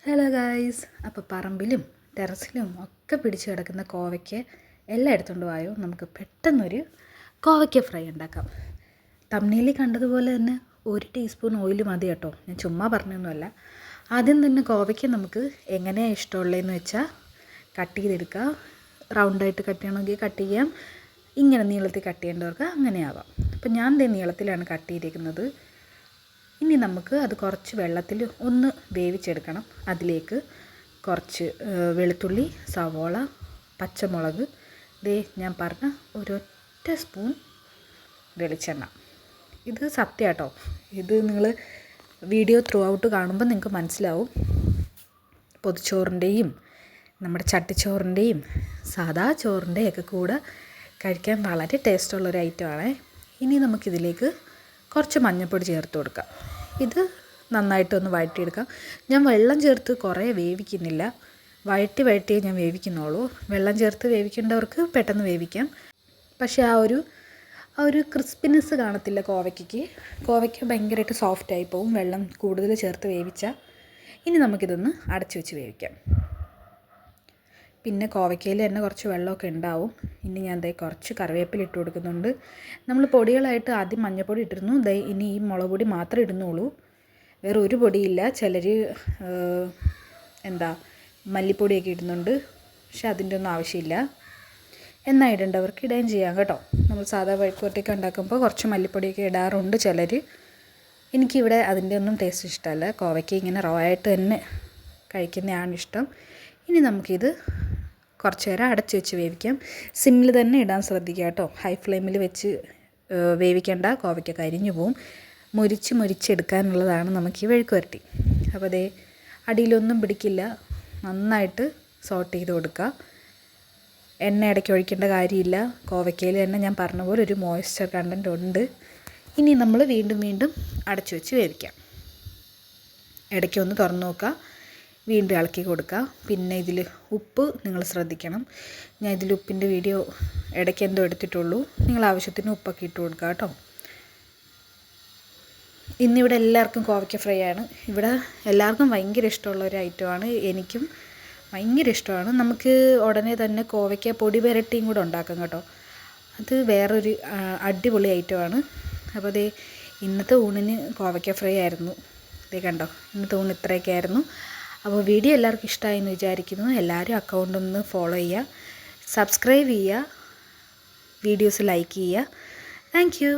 Hello guys, അപ്പോൾ പറമ്പിലും ടെറസിലും ഒക്കെ പിടിച്ച് കിടക്കുന്ന കോവയ്ക്ക് എല്ലാം എടുത്തുകൊണ്ട് പോയോ. നമുക്ക് പെട്ടെന്നൊരു കോവയ്ക്ക ഫ്രൈ ഉണ്ടാക്കാം. തമ്മിലിൽ കണ്ടതുപോലെ തന്നെ 1 ടീസ്പൂൺ ഓയിൽ മതി കേട്ടോ. ഞാൻ ചുമ്മാ പറഞ്ഞൊന്നുമല്ല. ആദ്യം തന്നെ കോവയ്ക്ക് നമുക്ക് എങ്ങനെയാണ് ഇഷ്ടമുള്ളതെന്ന് വെച്ചാൽ കട്ട് ചെയ്തെടുക്കുക. റൗണ്ടായിട്ട് കട്ട് ചെയ്യണമെങ്കിൽ കട്ട് ചെയ്യാം, ഇങ്ങനെ നീളത്തിൽ കട്ട് ചെയ്യേണ്ടവർക്ക് അങ്ങനെയാവാം. അപ്പം ഞാൻ നീളത്തിലാണ് കട്ട് ചെയ്തിരിക്കുന്നത്. ഇനി നമുക്ക് അത് കുറച്ച് വെള്ളത്തിൽ ഒന്ന് വേവിച്ചെടുക്കണം. അതിലേക്ക് കുറച്ച് വെളുത്തുള്ളി, സവോള, പച്ചമുളക്, ഞാൻ പറഞ്ഞ ഒരൊറ്റ സ്പൂൺ വെളിച്ചെണ്ണ. ഇത് സത്യം കേട്ടോ. ഇത് നിങ്ങൾ വീഡിയോ ത്രൂ ഔട്ട് കാണുമ്പോൾ നിങ്ങൾക്ക് മനസ്സിലാവും. പൊതിച്ചോറിൻ്റെയും നമ്മുടെ ചട്ടിച്ചോറിൻ്റെയും സാദാ ചോറിൻ്റെയൊക്കെ കൂടെ കഴിക്കാൻ വളരെ ടേസ്റ്റുള്ളൊരു ഐറ്റമാണ്. ഇനി നമുക്കിതിലേക്ക് കുറച്ച് മഞ്ഞൾപ്പൊടി ചേർത്ത് കൊടുക്കാം. ഇത് നന്നായിട്ടൊന്ന് വഴറ്റിയെടുക്കാം. ഞാൻ വെള്ളം ചേർത്ത് കുറേ വേവിക്കുന്നില്ല, വഴറ്റിയേ ഞാൻ വേവിക്കുന്നുള്ളൂ. വെള്ളം ചേർത്ത് വേവിക്കേണ്ടവർക്ക് പെട്ടെന്ന് വേവിക്കാം. പക്ഷേ ആ ഒരു ക്രിസ്പിനെസ് കാണത്തില്ല കോവയ്ക്ക്. കോവയ്ക്ക് ഭയങ്കരമായിട്ട് സോഫ്റ്റായി പോവും വെള്ളം കൂടുതൽ ചേർത്ത് വേവിച്ചാൽ. ഇനി നമുക്കിതൊന്ന് അടച്ചു വെച്ച് വേവിക്കാം. പിന്നെ കോവയ്ക്കയിൽ തന്നെ കുറച്ച് വെള്ളമൊക്കെ ഉണ്ടാവും. ഇനി ഞാൻ കുറച്ച് കറിവേപ്പില ഇട്ട് കൊടുക്കുന്നുണ്ട്. നമ്മൾ പൊടികളായിട്ട് ആദ്യം മഞ്ഞൾപ്പൊടി ഇട്ടിരുന്നു. ഇനി ഈ മുളക് പൊടി മാത്രമേ ഇടുന്നുള്ളൂ, വേറെ ഒരു പൊടിയില്ല. ചിലർ മല്ലിപ്പൊടിയൊക്കെ ഇടുന്നുണ്ട്, പക്ഷെ അതിൻ്റെ ഒന്നും ആവശ്യമില്ല. എന്നാൽ ഇടേണ്ടവർക്ക് ഇടുകയും ചെയ്യാം കേട്ടോ. നമ്മൾ സാധാ വഴുക്കുവരട്ടിയൊക്കെ ഉണ്ടാക്കുമ്പോൾ കുറച്ച് മല്ലിപ്പൊടിയൊക്കെ ഇടാറുണ്ട് ചിലർ. എനിക്കിവിടെ അതിൻ്റെ ഒന്നും ടേസ്റ്റ് ഇഷ്ടമല്ല. കോവയ്ക്ക ഇങ്ങനെ റോ ആയിട്ട് തന്നെ കഴിക്കുന്നതാണ് ഇഷ്ടം. ഇനി നമുക്കിത് കുറച്ച് നേരം അടച്ച് വെച്ച് വേവിക്കാം. സിമ്മിൽ തന്നെ ഇടാൻ ശ്രദ്ധിക്കുക കേട്ടോ. ഹൈ ഫ്ലെയിമിൽ വെച്ച് വേവിക്കേണ്ട, കോവയ്ക്ക കരിഞ്ഞു പോവും. മുരിച്ചെടുക്കാനുള്ളതാണ് നമുക്ക് ഈ മെഴുക്കുവരട്ടി. അപ്പോൾ അടിയിലൊന്നും പിടിക്കില്ല. നന്നായിട്ട് സോട്ട് ചെയ്ത് കൊടുക്കുക. എണ്ണ ഇടയ്ക്ക് ഒഴിക്കേണ്ട കാര്യമില്ല. കോവയ്ക്കയിൽ തന്നെ ഞാൻ പറഞ്ഞ പോലെ ഒരു മോയ്സ്ചർ കണ്ടൻറ്റ് ഉണ്ട്. ഇനി നമ്മൾ വീണ്ടും അടച്ചു വെച്ച് വേവിക്കാം. ഇടയ്ക്ക് ഒന്ന് തുറന്ന് നോക്കുക, വീണ്ടും ഇളക്കി കൊടുക്കുക. പിന്നെ ഇതിൽ ഉപ്പ് നിങ്ങൾ ശ്രദ്ധിക്കണം. ഞാൻ ഇതിൽ ഉപ്പിൻ്റെ വീഡിയോ ഇടയ്ക്ക് എന്തോ എടുത്തിട്ടുള്ളൂ. നിങ്ങൾ ആവശ്യത്തിന് ഉപ്പൊക്കെ ഇട്ട് കൊടുക്കുക കേട്ടോ. ഇന്നിവിടെ എല്ലാവർക്കും കോവയ്ക്ക ഫ്രൈ ആണ്. ഇവിടെ എല്ലാവർക്കും ഭയങ്കര ഇഷ്ടമുള്ള ഒരു ഐറ്റമാണ്. എനിക്കും ഭയങ്കര ഇഷ്ടമാണ്. നമുക്ക് ഉടനെ തന്നെ കോവയ്ക്ക പൊടി പുരട്ടിയും കൂടെ ഉണ്ടാക്കാം കേട്ടോ. അത് വേറൊരു അടിപൊളി ഐറ്റമാണ്. അപ്പോൾ ഇന്നത്തെ ഊണിന് കോവയ്ക്ക ഫ്രൈ ആയിരുന്നു. കണ്ടോ, ഇന്നത്തെ ഊണ് ഇത്രയൊക്കെ ആയിരുന്നു. അപ്പോൾ വീഡിയോ എല്ലാവർക്കും ഇഷ്ടമായി എന്ന് വിചാരിക്കുന്നു. എല്ലാവരും അക്കൗണ്ടൊന്ന് ഫോളോ ചെയ്യുക, സബ്സ്ക്രൈബ് ചെയ്യുക, വീഡിയോസ് ലൈക്ക് ചെയ്യുക. Thank you.